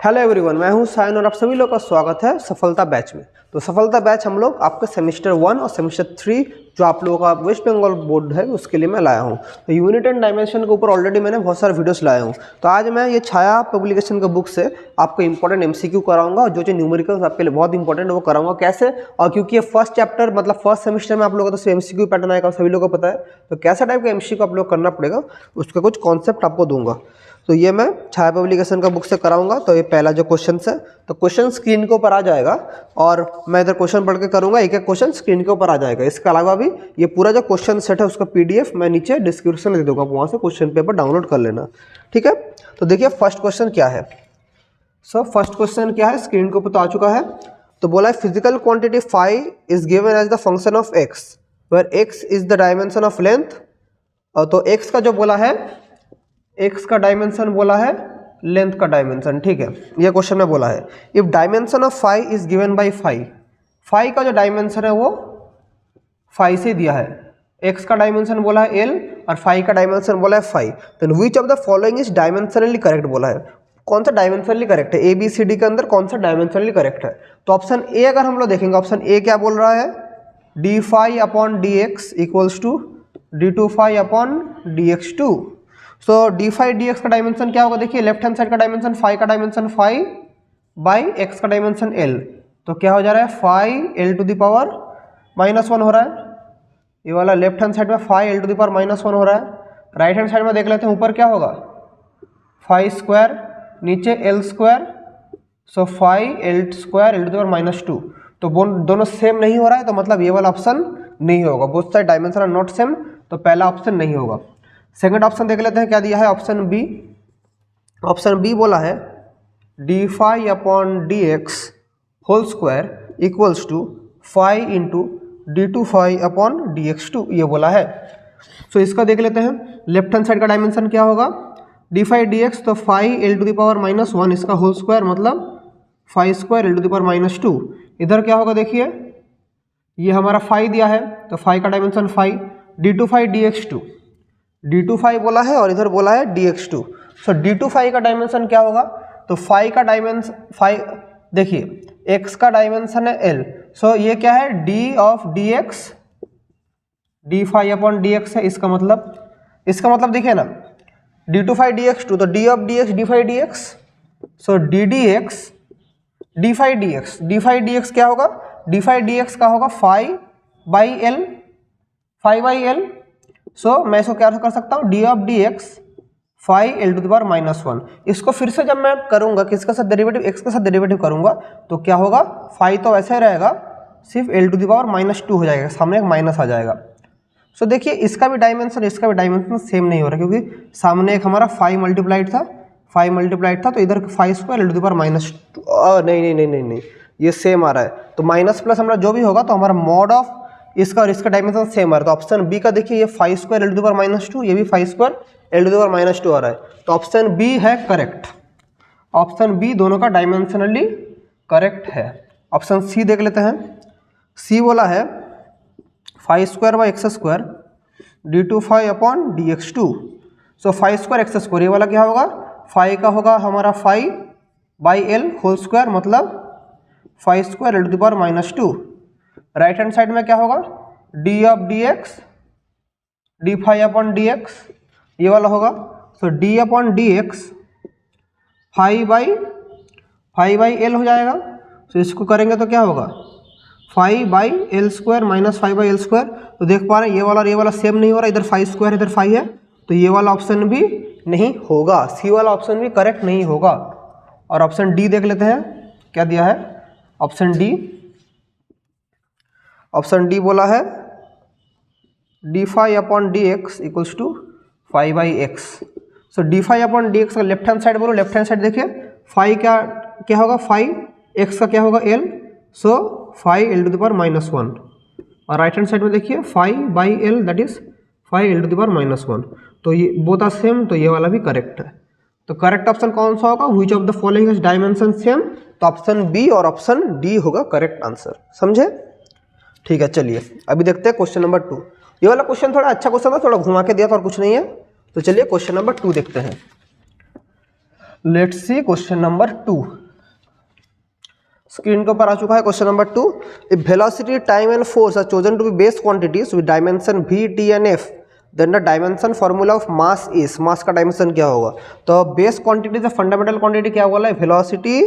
Hello everyone, मैं हूं सायन और आप सभी लोग का स्वागत है सफलता बैच में। तो सफलता बैच हम लोग आपके सेमेस्टर 1 और सेमेस्टर 3 जो आप लोगों का वेस्ट बंगाल बोर्ड है उसके लिए मैं लाया हूं। तो यूनिट एंड डायमेंशन के ऊपर ऑलरेडी मैंने बहुत सारे वीडियोस लाया हूं। तो आज मैं ये छाया पब्लिकेशन के बुक से आपको इंपॉर्टेंट एमसीक्यू कराऊंगा और जो न्यूमेरिकल्स आपके लिए बहुत इंपॉर्टेंट है वो कराऊंगा कैसे, और क्योंकि ये फर्स्ट चैप्टर मतलब फर्स्ट सेमेस्टर में आप लोगों का तो एमसीक्यू पैटर्न आएगा, सभी लोगों को पता है। तो कैसा टाइप का एमसीक्यू आप लोग करना पड़ेगा उसका कुछ कॉन्सेप्ट आपको दूंगा। तो ये मैं छाया पब्लिकेशन का बुक से कराऊंगा। तो ये पहला जो क्वेश्चन है, तो क्वेश्चन स्क्रीन के ऊपर आ जाएगा और मैं इधर क्वेश्चन पढ़ के करूंगा, एक एक क्वेश्चन स्क्रीन के ऊपर आ जाएगा। इसके अलावा भी ये पूरा जो क्वेश्चन सेट है उसका पीडीएफ मैं नीचे डिस्क्रिप्शन में दे दूंगा, वहाँ से क्वेश्चन पेपर डाउनलोड कर लेना, ठीक है। तो देखिए फर्स्ट क्वेश्चन क्या है। फर्स्ट क्वेश्चन क्या है, स्क्रीन के ऊपर तो आ चुका है। तो बोला है physical quantity phi is given as the function of X where X is the dimension of length. तो एक्स का जो बोला है, एक्स का डायमेंशन बोला है लेंथ का डायमेंशन, ठीक है। ये क्वेश्चन में बोला है if dimension of phi is given by phi, phi का जो डायमेंशन है वो फाई से दिया है। एक्स का डायमेंशन बोला है एल और फाई का डायमेंशन बोला है phi. Then which of the following is dimensionally correct बोला है। कौन सा डायमेंशनली करेक्ट है, ए बी सी डी के अंदर कौन सा डायमेंशनली करेक्ट है। तो ऑप्शन ए अगर हम लोग देखेंगे, ऑप्शन ए क्या बोल रहा है, D phi upon D X equals to D two phi upon D X two. So D phi D X का डायमेंशन क्या होगा, देखिए लेफ्ट हैंड साइड का डायमेंशन फाई का डायमेंशन फाई बाई एक्स का डायमेंशन एल। तो क्या हो जा रहा है, phi L to the power -1 हो रहा है। ये वाला लेफ्ट हैंड साइड में phi L to the power -1 हो रहा है। राइट हैंड साइड में देख लेते हैं, ऊपर क्या होगा फाई स्क्वायर, नीचे L square, so phi L square L to the power -2। तो दोनों सेम नहीं हो रहा है, तो मतलब ये वाला ऑप्शन नहीं होगा। Both side dimension are not same, तो पहला ऑप्शन नहीं होगा। सेकंड ऑप्शन देख लेते हैं क्या दिया है, ऑप्शन बी। ऑप्शन बी बोला है D phi upon D X whole square equals to phi into D two phi upon D X two, ये बोला है। सो इसका देख लेते हैं, लेफ्ट हैंड साइड का डायमेंशन क्या होगा, डी फाई डी एक्स, तो phi L to the power -1 इसका होल स्क्वायर मतलब phi square L to the power -2। इधर क्या होगा देखिए, ये हमारा फाई दिया है तो फाई का dimension phi, D two phi D X two, D two phi बोला है और इधर बोला है D X two. So D two phi का डायमेंशन क्या होगा, तो फाई का डायमेंशन फाई, देखिए एक्स का डायमेंशन है एल, सो ये क्या है D of D X, D phi upon D X है। इसका मतलब देखिए ना, D two phi D X two, तो D of D X D phi D X, so D D X D phi D X, D phi D X क्या होगा, D phi D X का होगा phi by L, phi by L. So मैं इसको क्या कर सकता हूँ, D of D X phi L to the power -1। इसको फिर से जब मैं करूँगा किसका साथ डेरिवेटिव, एक्स के साथ डेरिवेटिव करूँगा, तो क्या होगा, फाई तो ऐसे रहेगा, सिर्फ एल टू द पावर -2 हो जाएगा, सामने एक माइनस आ जाएगा। सो देखिए इसका भी डायमेंशन इसका भी डायमेंशन सेम नहीं हो रहा, क्योंकि सामने एक हमारा फाई मल्टीप्लाइड था, तो इधर phi square L to the power -2, नहीं, ये सेम आ रहा है। तो माइनस प्लस हमारा जो भी होगा तो हमारा मॉड ऑफ इसका और इसका डायमेंशन सेम आ रहा है। तो ऑप्शन बी का देखिए, ये phi square L to the power -2, ये भी phi square L to the power -2 आ रहा है। तो ऑप्शन बी है करेक्ट, ऑप्शन बी दोनों का डायमेंशनली करेक्ट है। ऑप्शन सी देख लेते हैं। सी बोला है phi square by X square D two phi upon D X two. So phi square X square, ये वाला क्या होगा, फाई का होगा हमारा phi by L whole square मतलब phi square L to the power -2। Right hand side में क्या होगा, D of D X D phi upon D X, ये वाला होगा। So D upon D X phi by L हो जाएगा। So इसको करेंगे तो क्या होगा, phi by L square minus phi by L square. तो देख पा रहे हैं ये वाला और ये वाला सेम नहीं हो रहा, इधर फाई स्क्वायर इधर फाई है, तो ये वाला ऑप्शन भी नहीं होगा, सी वाला ऑप्शन भी करेक्ट नहीं होगा। और ऑप्शन डी देख लेते हैं क्या दिया है। ऑप्शन डी बोला है D phi upon D X equals to phi by X. So D phi upon D X का लेफ्ट हैंड साइड बोलो, लेफ्ट हैंड साइड देखिए फाई क्या होगा, फाई एक्स का क्या होगा L, so phi L to the power -1। और right hand side में देखिए phi by L that is phi L to the power -1। तो ये बोथ आर सेम, तो ये वाला भी करेक्ट है। तो करेक्ट ऑप्शन कौन सा होगा, which of the following is dimension same, तो ऑप्शन बी और ऑप्शन डी होगा करेक्ट आंसर, समझे। ठीक है, चलिए अभी देखते हैं क्वेश्चन नंबर 2। ये वाला क्वेश्चन थोड़ा अच्छा क्वेश्चन था, थोड़ा घुमा के दिया था और कुछ नहीं है। तो चलिए क्वेश्चन नंबर 2 देखते हैं। Let's see question number 2। Screen के ऊपर आ चुका है question number 2। If velocity, time and force are chosen to be base quantities with dimension v, t and f, then the dimension formula of mass is, mass का dimension क्या होगा? तो base quantity से फंडामेंटल क्वांटिटी क्या बोला है? Velocity,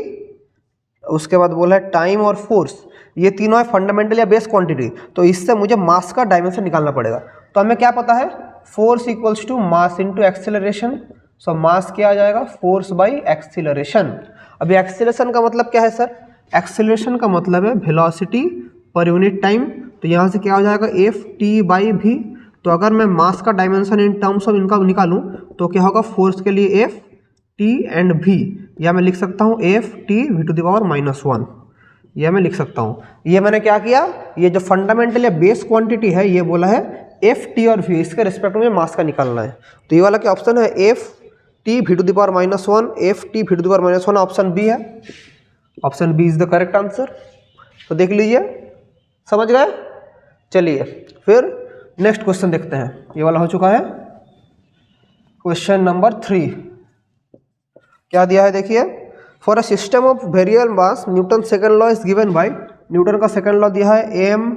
उसके बाद बोला है टाइम और फोर्स, ये तीनों है फंडामेंटल या बेस क्वांटिटी। तो इससे मुझे मास का डायमेंशन निकालना पड़ेगा। तो हमें क्या पता है? Force equals to mass into acceleration. So mass क्या आ जाएगा? Force by acceleration. अभी एक्सेलरेशन का मतलब क्या है सर? एक्सेलरेशन का मतलब है वेलोसिटी पर यूनिट टाइम। तो यहाँ से क्या हो जाएगा? एफ टी बाई भी। तो अगर मैं मास का डायमेंशन इन टर्म्स ऑफ इनका निकालूं तो क्या होगा? फोर्स के लिए एफ टी एंड भी, या मैं लिख सकता हूँ F T V to the power -1, यह मैं लिख सकता हूँ। ये मैंने क्या किया? ये जो फंडामेंटल या बेस क्वांटिटी है ये बोला है एफ टी और वी, इसके रिस्पेक्ट में मास का निकालना है। तो ये वाला क्या ऑप्शन है? F T V to the power -1, F T V to the power -1, option B है। Option B is the correct answer. तो देख लीजिए, समझ गए? चलिए फिर नेक्स्ट क्वेश्चन देखते हैं। ये वाला हो चुका है क्वेश्चन नंबर 3। क्या दिया है देखिए, for a system of variable mass Newton second law is given by, Newton का सेकंड लॉ दिया है M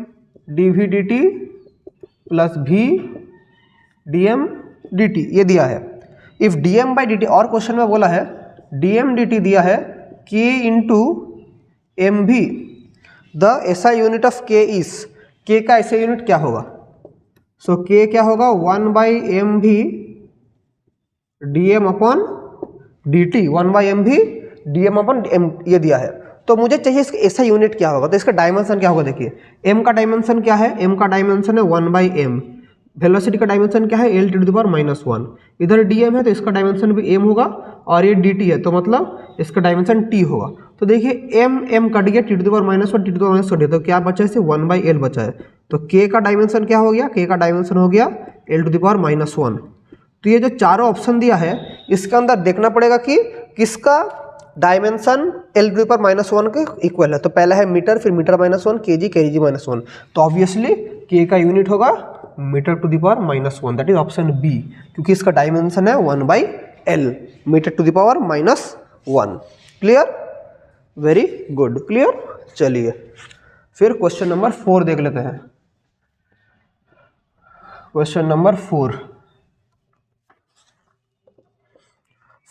D V D T plus V D M D T, ये दिया है। If D M by D T, और question में बोला है डी एम डी टी दिया है के इंटू एम भी, द एसआई यूनिट ऑफ के इज, के का एसआई यूनिट क्या होगा? सो के क्या होगा? 1 by M V D M upon D T, 1 by M V D M upon M, ये दिया है। तो मुझे चाहिए इसका ऐसा यूनिट क्या होगा। तो इसका डायमेंशन क्या होगा? देखिए m का डायमेंशन क्या है? m का डायमेंशन है 1 बाई एम। वेलोसिटी का डायमेंशन क्या है? l to the power -1। इधर dm है तो इसका डायमेंशन भी m होगा, और ये dt है तो मतलब इसका डायमेंशन t होगा। तो देखिए m कट गया, t to the power -1, t to the power -1, तो क्या बचा? इसे 1 बाई l बचा है। तो k का डायमेंशन क्या हो गया? k का डायमेंशन हो गया l टू द पावर -1। तो ये जो चारों ऑप्शन दिया है इसके अंदर देखना पड़ेगा कि किसका dimension l to the power -1 के इक्वल है। तो पहला है मीटर, फिर मीटर -1, केजी, केजी -1। तो ऑब्वियसली k का यूनिट होगा metre to the power -1, that is option B, क्योंकि इसका डायमेंशन है 1 by L, metre to the power -1। Clear? Very good, clear. चलिए फिर क्वेश्चन नंबर 4 देख लेते हैं। क्वेश्चन नंबर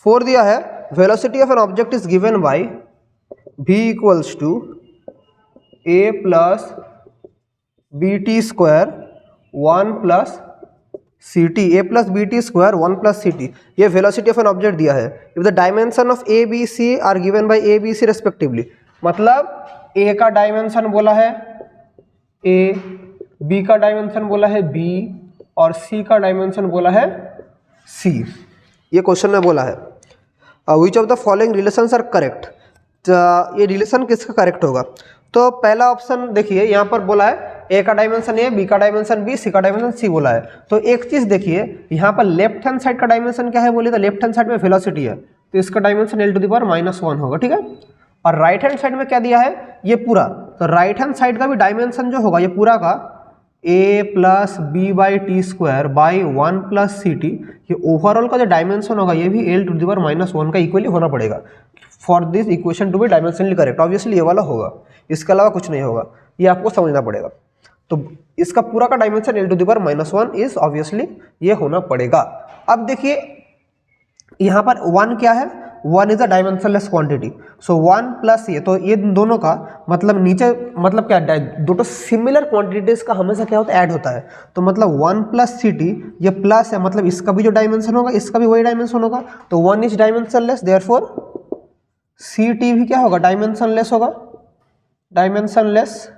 4 दिया है, velocity of an object is given by v equals to a plus B T square 1 plus C T, A plus B T square 1 plus C T, ये velocity of an object दिया है। If the dimension of A B C are given by A B C respectively, मतलब A का dimension बोला है ए, B का dimension बोला है बी, और सी का डायमेंशन बोला है सी। ये क्वेश्चन में बोला है which of the following relations are correct, ये रिलेशन किसका करेक्ट होगा? तो पहला ऑप्शन देखिए, यहाँ पर बोला है ए का डायमेंशन ए, बी का डायमेंशन बी, सी का डायमेंशन सी बोला है। तो एक चीज देखिए, यहाँ पर लेफ्ट हैंड साइड का डायमेंशन क्या है बोलिए? तो लेफ्ट हैंड साइड में वेलोसिटी है, तो इसका dimension l to the power -1 होगा, ठीक है। और राइट हैंड साइड में क्या दिया है? ये पूरा, तो राइट हैंड साइड का भी डायमेंशन जो होगा ये पूरा का a plus B by T square by 1 plus C T, ये ओवरऑल का जो डायमेंशन होगा ये भी l टू द पावर -1 का इक्वली होना पड़ेगा for this equation to be dimensionally correct. Obviously ये वाला होगा, इसके अलावा कुछ नहीं होगा, ये आपको समझना पड़ेगा। तो इसका पूरा का dimension l to the power -1 is obviously ये होना पड़ेगा। अब देखिए यहाँ पर 1 क्या है? 1 is a dimensionless quantity, so 1 plus ये, तो ये दोनों का मतलब नीचे मतलब क्या, दोनों सिमिलर क्वांटिटीज का हमेशा क्या होता है? ऐड होता है। तो मतलब 1 प्लस सी टी, ये प्लस है मतलब इसका भी जो डायमेंशन होगा इसका भी वही डायमेंशन होगा। तो 1 is dimensionless, therefore C T भी क्या होगा? डायमेंशनलेस होगा, डायमेंशनलेस,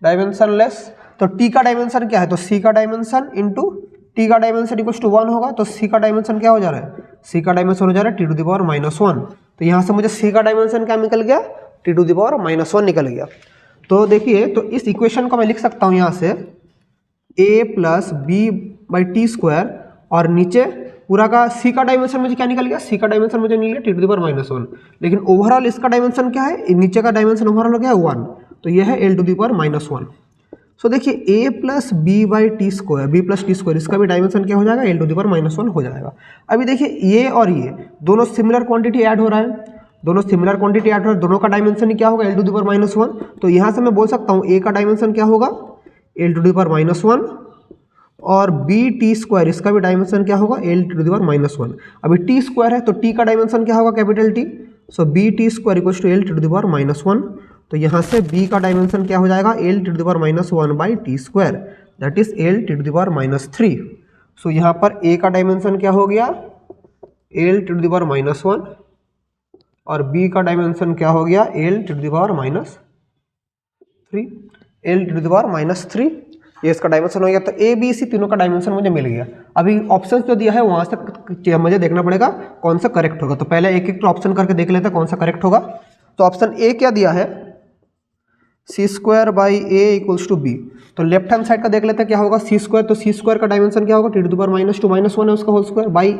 डायमेंशनलेस। तो टी का डायमेंशन क्या है? तो सी का डायमेंशन इंटू टी का डायमेंशन इक्वल टू 1 होगा। तो सी का डायमेंशन क्या हो जा रहा है? सी का डायमेंशन हो जा रहा है टी टू द पावर -1। तो यहाँ से मुझे सी का डायमेंशन क्या निकल गया? टी टू द पावर -1 निकल गया। तो देखिए, तो इस इक्वेशन को मैं लिख सकता हूँ यहाँ से a plus B by T square, और नीचे पूरा का सी का डायमेंशन मुझे क्या निकल गया? सी का डायमेंशन मुझे निकल गया टी टू द पावर -1, लेकिन ओवरऑल इसका डायमेंशन क्या है? नीचे का डायमेंशन ओवरऑल क्या है? 1, तो यह है l to the power -1। So देखिए a plus B by T square, B plus T square, इसका भी डायमेंशन क्या हो जाएगा, l टू द पावर -1 हो जाएगा। अभी देखिए ये और ये दोनों सिमिलर क्वांटिटी ऐड हो रहा है, दोनों सिमिलर क्वांटिटी ऐड हो रहा है, दोनों का डायमेंशन क्या होगा, l टू द पावर -1। तो यहाँ से मैं बोल सकता हूँ a का डायमेंशन क्या होगा, l टू द पावर -1, और बी टी स्क्वायर, इसका भी डायमेंशन क्या होगा, l टू द पावर -1। अभी टी स्क्वायर है तो t का डायमेंशन क्या होगा, capital T। So B T square equals to l to the power -1। तो यहाँ से b का डायमेंशन क्या हो जाएगा, l to the power -1 by T square, that is l to the power -3। सो यहाँ पर a का डायमेंशन क्या हो गया, l टू द पावर -1, और b का डायमेंशन क्या हो गया, l to the power -3, l to the power -3, ये इसका डायमेंशन हो गया। तो ए बी सी तीनों का डायमेंशन मुझे मिल गया। अभी ऑप्शन जो दिया है वहाँ से मुझे देखना पड़ेगा कौन सा करेक्ट होगा। तो पहले एक एक ऑप्शन करके देख लेते हैं कौन सा करेक्ट होगा। तो ऑप्शन ए क्या दिया है, C square by A equals to B. तो लेफ्ट हैंड साइड का देख लेते हैं क्या होगा, सी स्क्वायर, तो सी स्क्वायर का डायमेंशन क्या होगा, टी टू द पावर -2 -1 है उसका होल स्क्वायर, बाई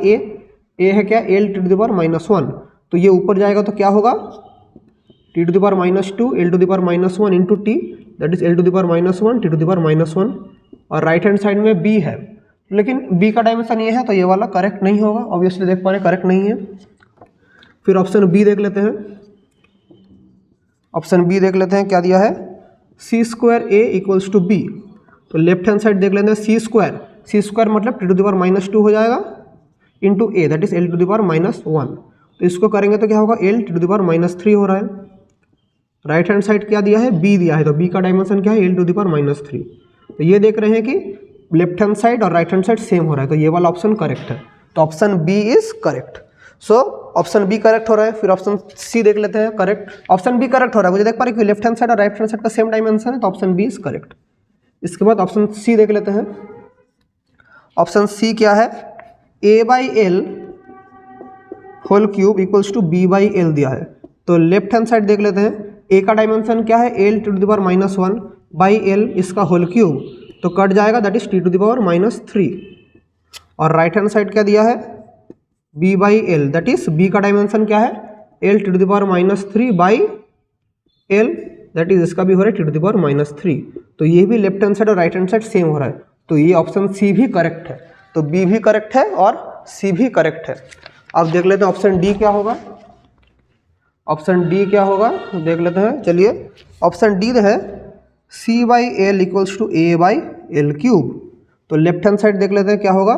ए है क्या, l टू द पावर -1। तो ये ऊपर जाएगा तो क्या होगा, T to the power -2 l to the power -1 into T, that is l to the power -1 T to the power -1। और राइट हैंड साइड में b है, लेकिन b का डायमेंशन ये है तो ये वाला करेक्ट नहीं होगा, ऑब्वियसली देख पा रहे करेक्ट नहीं है। फिर ऑप्शन बी देख लेते हैं, ऑप्शन बी देख लेते हैं क्या दिया है, C square A equals to B. तो लेफ्ट हैंड साइड देख लेते हैं, सी स्क्वायर मतलब टी टू द पावर -2 हो जाएगा into A, that is l to the power -1। तो इसको करेंगे तो क्या होगा, l टू द पावर -3 हो रहा है। राइट हैंड साइड क्या दिया है, b दिया है, तो b का डायमेंशन क्या है, l टू द पावर -3। तो ये देख रहे हैं कि लेफ्ट हैंड साइड और राइट हैंड साइड सेम हो रहा है, तो ये वाला ऑप्शन करेक्ट है। तो option B is correct. So option B correct हो रहा है। फिर ऑप्शन सी देख लेते हैं, करेक्ट, ऑप्शन बी करेक्ट हो रहा है, मुझे देख पा रहे कि लेफ्ट हैंड साइड और राइट हैंड साइड का सेम डायमेंशन है, तो ऑप्शन बी इज करेक्ट। इसके बाद ऑप्शन सी देख लेते हैं, ऑप्शन सी क्या है, a by L whole cube equals to b by L दिया है। तो लेफ्ट हैंड साइड देख लेते हैं, a का डायमेंशन क्या है, l to the power -1 by L, इसका होल क्यूब, तो कट जाएगा, that is t to the power -3। और राइट हैंड साइड क्या दिया है, b by L, that is b का डायमेंशन क्या है, l to the power -3 by L, that is इसका भी हो रहा है t टू द पावर -3। तो ये भी लेफ्ट हैंड साइड और राइट हैंड साइड सेम हो रहा है, तो ये ऑप्शन सी भी करेक्ट है। तो बी भी करेक्ट है और सी भी करेक्ट है। अब देख लेते हैं ऑप्शन डी क्या होगा, ऑप्शन डी क्या होगा देख लेते हैं। चलिए ऑप्शन डी है C by L equals to A by L cube. तो लेफ्ट हैंड साइड देख लेते हैं क्या होगा,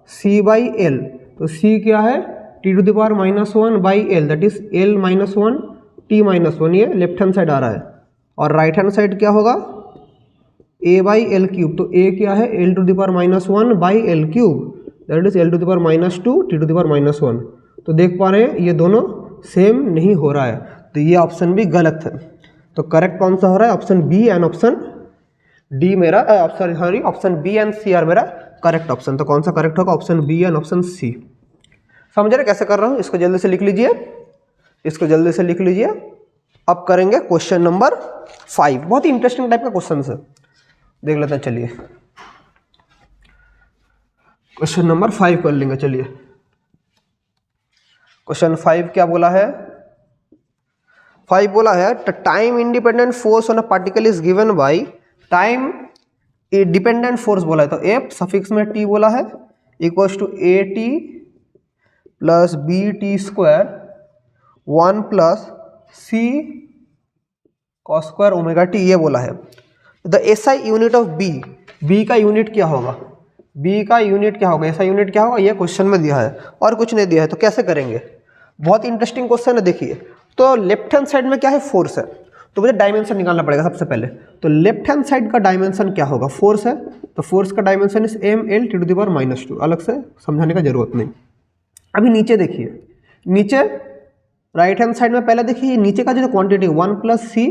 सी बाई एल, तो सी क्या है, T to the power -1 by L, that is L -1 T -1, ये लेफ्ट हैंड साइड आ रहा है। और राइट हैंड साइड क्या होगा, ए बाई एल क्यूब, तो ए क्या है, L to the power -1 by L cube, that is L to the power -2 T to the power -1। तो देख पा रहे हैं ये दोनों सेम नहीं हो रहा है, तो ये ऑप्शन भी गलत है। तो करेक्ट कौन सा हो रहा है, option B and option D मेरा, sorry option B and C are मेरा करेक्ट ऑप्शन। तो कौन सा करेक्ट होगा, option B and option C. समझ रहे कैसे कर रहा हूँ, इसको जल्दी से लिख लीजिए, इसको जल्दी से लिख लीजिए। अब करेंगे क्वेश्चन नंबर 5, बहुत ही इंटरेस्टिंग टाइप का क्वेश्चन है, देख लेते हैं। चलिए क्वेश्चन नंबर 5 कर लेंगे। चलिए क्वेश्चन 5 क्या बोला है, 5 बोला है time independent force on a particle is given by, time dependent force बोला है तो एफ सफिक्स में टी बोला है equals to A T plus B T square 1 plus C cos square omega T, ये बोला है। The SI unit of B, B का यूनिट क्या होगा, बी का यूनिट क्या होगा, ऐसा यूनिट क्या होगा, ये क्वेश्चन में दिया है और कुछ नहीं दिया है। तो कैसे करेंगे, बहुत इंटरेस्टिंग क्वेश्चन है। देखिए तो लेफ्ट हैंड साइड में क्या है, फोर्स है, तो मुझे डायमेंशन निकालना पड़ेगा सबसे पहले। तो लेफ्ट हैंड साइड का डायमेंशन क्या होगा, फोर्स है, तो फोर्स का dimension is M L T to the power -2, अलग से समझाने का जरूरत नहीं। अभी नीचे देखिए, नीचे राइट हैंड साइड में पहले देखिए नीचे का जो quantity 1 plus C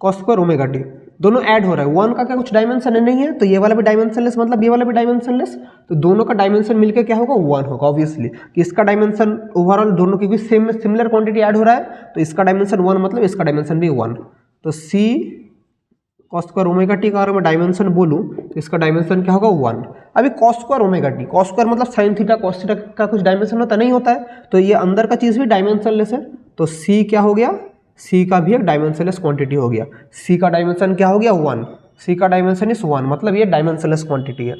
cos square omega T, दोनों ऐड हो रहा है। 1 का क्या कुछ डायमेंशन नहीं है, तो ये वाला भी डायमेंशनलेस, मतलब ये वाला भी डायमेंशनलेस, तो दोनों का डायमेंशन मिलकर क्या होगा, 1 होगा ऑब्वियसली, कि इसका डायमेंशन ओवरऑल दोनों की भी सेम सिमिलर क्वांटिटी ऐड हो रहा है, तो इसका डायमेंशन 1 मतलब इसका डायमेंशन भी 1। तो सी कॉस स्क्वायर ओमेगा टी का अगर मैं डायमेंशन बोलूँ तो इसका डायमेंशन क्या होगा, 1। अभी cos square omega T, cos square मतलब साइन थीटा कॉस थीटा का कुछ डायमेंशन होता नहीं होता है, तो ये अंदर का चीज़ भी डायमेंशनलेस है, तो सी क्या हो गया, सी का भी एक डायमेंशनलेस क्वांटिटी हो गया। सी का डायमेंशन क्या हो गया, 1। सी का डायमेंशन इज 1, मतलब ये डायमेंशनलेस क्वांटिटी है।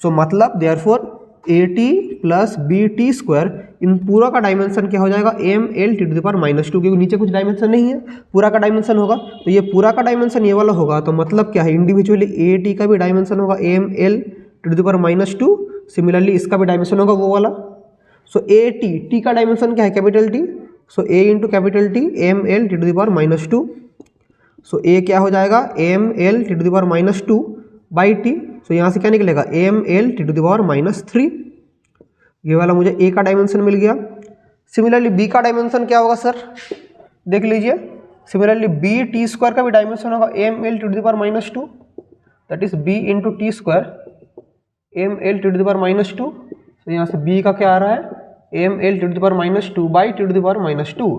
सो मतलब therefore AT plus BT square, इन पूरा का डायमेंशन क्या हो जाएगा, ML T to the power -2, क्योंकि नीचे कुछ डायमेंशन नहीं है, पूरा का डायमेंशन होगा। तो ये पूरा का डायमेंशन ये वाला होगा, तो मतलब क्या है, इंडिविजुअली AT का भी डायमेंशन होगा ML T to the power -2, similarly इसका भी डायमेंशन होगा वो वाला। सो AT, T का डायमेंशन क्या है, capital T, so A into capital T ML T to the power -2। So A क्या हो जाएगा, ML T to the power -2 by T। So यहाँ से क्या निकलेगा, ML T to the power -3। ये वाला मुझे A का डायमेंशन मिल गया। सिमिलरली B का डायमेंशन क्या होगा सर, देख लीजिए। सिमिलरली BT स्क्वायर का भी डायमेंशन होगा ML T to the power -2, that is B into T square ML T to the power -2। तो यहाँ से B का क्या आ रहा है, ML T to the power -2 by T to the power -2,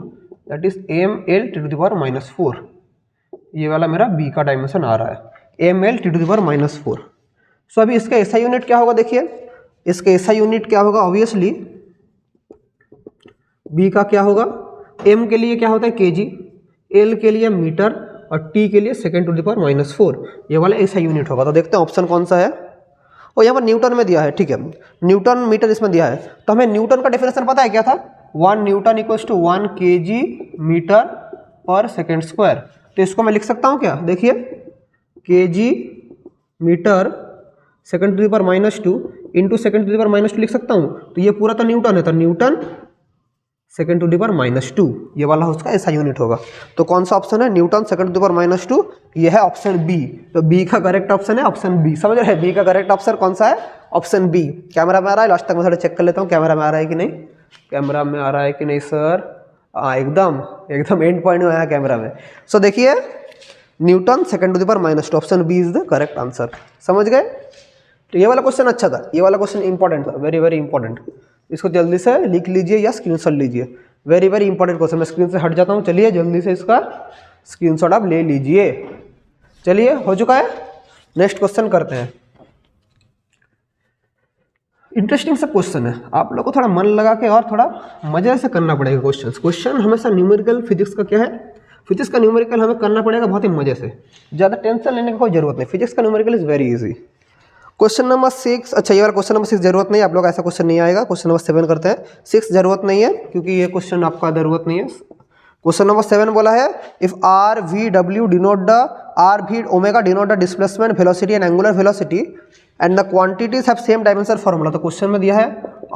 that is ML T to the power -4। ये वाला मेरा B का डायमेंशन आ रहा है, ML T to the power -4। So अभी इसका SI यूनिट क्या होगा, देखिए इसका SI यूनिट क्या होगा, ऑब्वियसली B का क्या होगा, M के लिए क्या होता है kg, L के लिए मीटर और T के लिए सेकेंड टू द पावर -4, ये वाला SI यूनिट होगा। तो देखते हैं ऑप्शन कौन सा है, और यहाँ पर न्यूटन में दिया है, ठीक है, न्यूटन मीटर इसमें दिया है। तो हमें न्यूटन का डेफिनेशन पता है क्या था, 1 newton equals to 1 kg metre per second square. तो इसको मैं लिख सकता हूँ क्या, देखिए kg metre second to the power -2 into second to the power -2 लिख सकता हूँ। तो ये पूरा तो न्यूटन है, तो newton second to the power -2, ये वाला उसका SI यूनिट होगा। तो कौन सा ऑप्शन है, newton second to the power -2, ये है ऑप्शन बी। तो बी का करेक्ट ऑप्शन है ऑप्शन बी, समझ रहे हैं, बी का करेक्ट ऑप्शन कौन सा है, ऑप्शन बी। कैमरा में आ रहा है, लास्ट तक मैं थोड़ा चेक कर लेता हूँ कैमरा में आ रहा है कि नहीं, कैमरा में आ रहा है कि नहीं सर, एकदम एकदम एंड पॉइंट में आया कैमरा में। सो देखिए newton second to the power -2, option B is the correct answer, समझ गए। तो ये वाला क्वेश्चन अच्छा था, ये वाला क्वेश्चन इंपॉर्टेंट था, वेरी वेरी इंपॉर्टेंट। इसको जल्दी से लिख लीजिए या स्क्रीनशॉट लीजिए, वेरी वेरी इंपॉर्टेंट क्वेश्चन। मैं स्क्रीन से हट जाता हूँ, चलिए जल्दी से इसका स्क्रीनशॉट आप ले लीजिए। चलिए हो चुका है, नेक्स्ट क्वेश्चन करते हैं। इंटरेस्टिंग सा क्वेश्चन है, आप लोग को थोड़ा मन लगा के और थोड़ा मजे से करना पड़ेगा क्वेश्चन हमेशा न्यूमेरिकल फिजिक्स का क्या है, फिजिक्स का न्यूमेरिकल हमें करना पड़ेगा बहुत ही मजे से, ज़्यादा टेंशन लेने की कोई जरूरत नहीं। फिजिक्स का numerical is very easy. Question number 6, अच्छा ये वाला क्वेश्चन नंबर 6 जरूरत नहीं है, आप लोग ऐसा क्वेश्चन नहीं आएगा। क्वेश्चन नंबर 7 करते हैं, 6 जरूरत नहीं है क्योंकि ये क्वेश्चन आपका जरूरत नहीं है। क्वेश्चन नंबर 7 बोला है, if R V W denote the, R V omega denote the displacement velocity and angular velocity and the quantities have same dimension formula. तो क्वेश्चन में दिया है